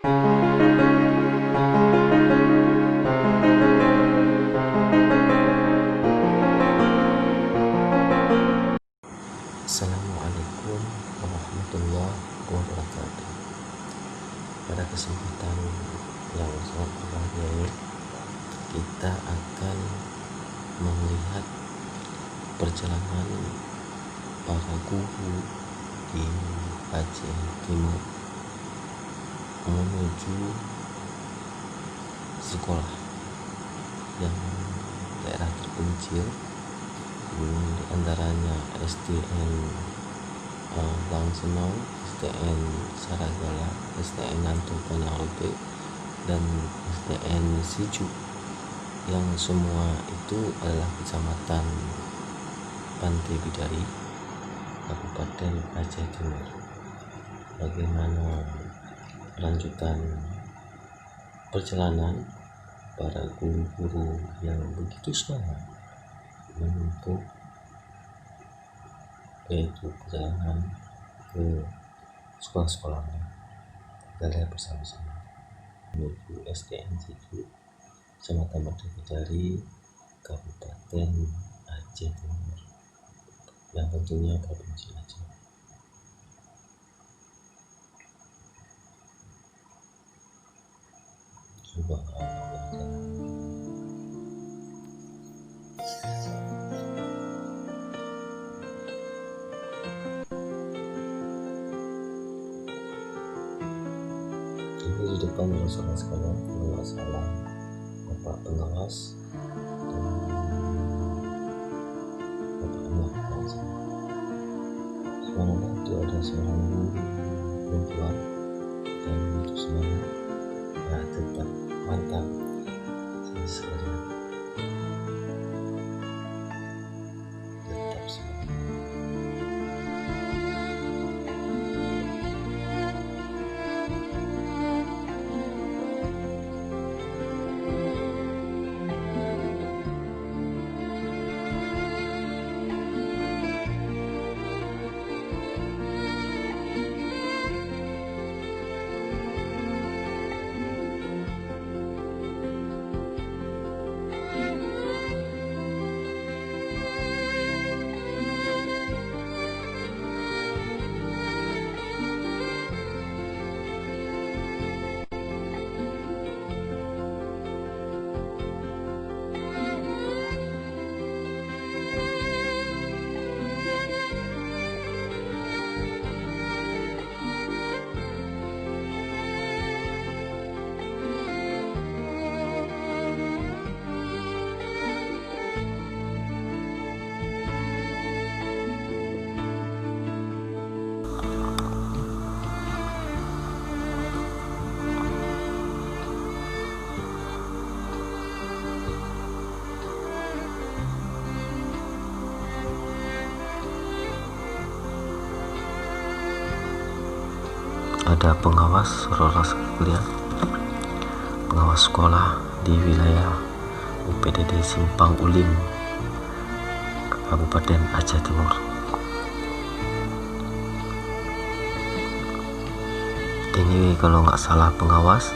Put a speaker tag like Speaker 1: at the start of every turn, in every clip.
Speaker 1: Assalamualaikum warahmatullahi wabarakatuh. Pada kesempatan yang sangat berbahagia ini, kita akan melihat perjalanan para guru di Aceh Timur menuju sekolah yang daerah terpencil, di antaranya SDN Langsenau, SDN Saragala, SDN Nanto Panyarote, dan SDN Siju, yang semua itu adalah kecamatan Pantai Bidari, Kabupaten Aceh Timur. Bagaimana lanjutan perjalanan para guru-guru yang begitu semangat menempuh, yaitu perjalanan ke sekolah-sekolahnya. Kita lihat bersama-sama menuju SDN Siju, Kecamatan Pantai Bidari, Kabupaten Aceh Timur, yang tentunya Provinsi Aceh. Subhanallah. Ini di depan saudara sekalian, kalau nggak salah Bapak pengawas dan Bapak pengawas. Subhanallah, itu ada seorang guru perempuan dan itu semangat, ya tetap mantap sekalian, tetap semangat. Ada pengawas saudara sekalian, pengawas sekolah di wilayah UPDD Simpang Ulim, Kabupaten Aceh Timur. Ini kalau nggak salah pengawas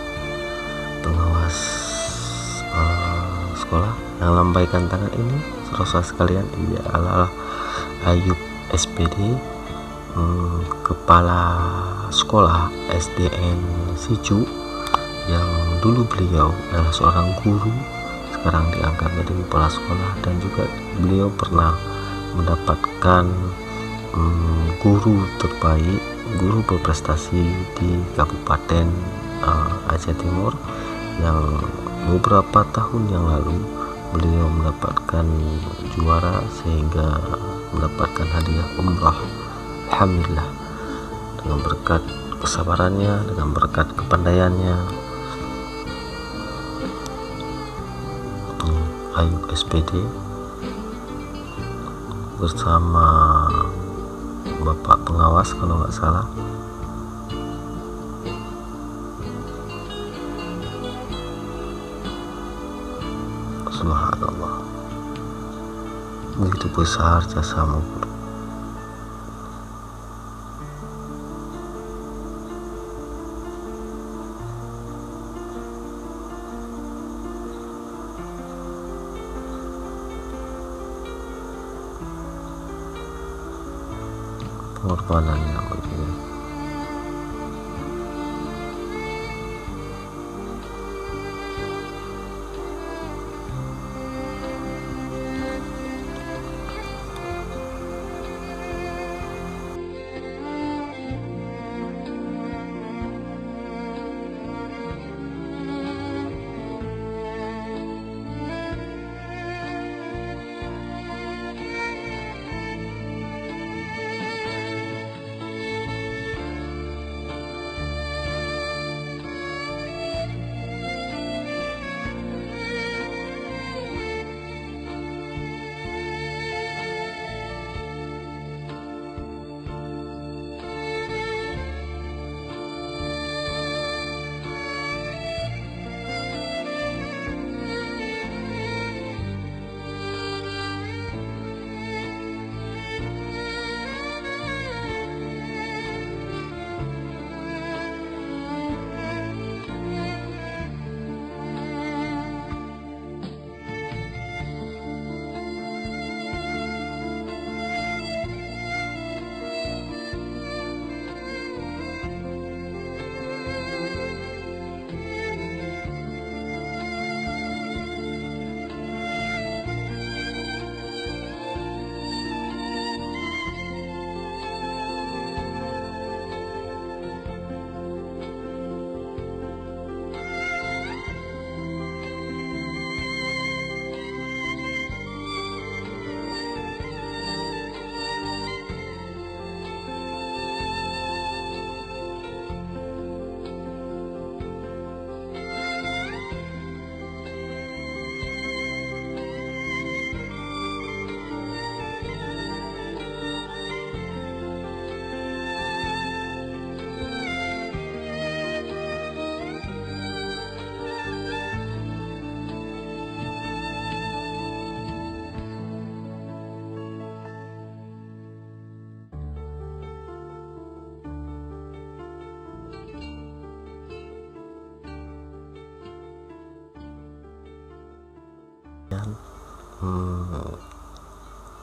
Speaker 1: sekolah yang lambaikan tangan ini saudara sekalian, ia adalah Ayub SPD, kepala sekolah SDN Siju, yang dulu beliau adalah seorang guru, sekarang diangkat menjadi kepala sekolah, dan juga beliau pernah mendapatkan guru terbaik, guru berprestasi di Kabupaten Aceh Timur, yang beberapa tahun yang lalu beliau mendapatkan juara sehingga mendapatkan hadiah umrah. Alhamdulillah, dengan berkat kesabarannya, dengan berkat kepandaiannya, Ayub SPD bersama Bapak pengawas kalau nggak salah, subhanallah, begitu besar jasamu. pengorbanan yang begitu.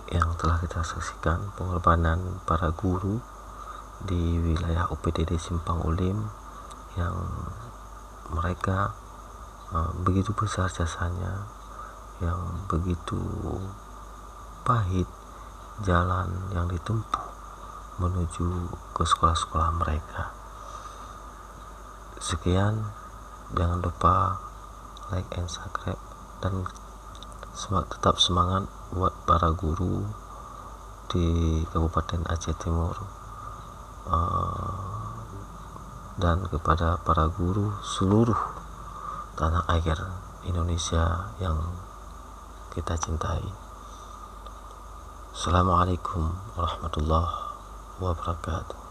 Speaker 1: Yang telah kita saksikan pengorbanan para guru di wilayah UPDD Simpang Ulim, yang mereka begitu besar jasanya, yang begitu pahit jalan yang ditempuh menuju ke sekolah-sekolah mereka. Sekian, jangan lupa like and subscribe, dan tetap semangat buat para guru di Kabupaten Aceh Timur, dan kepada para guru seluruh tanah air Indonesia yang kita cintai. Assalamualaikum warahmatullahi wabarakatuh.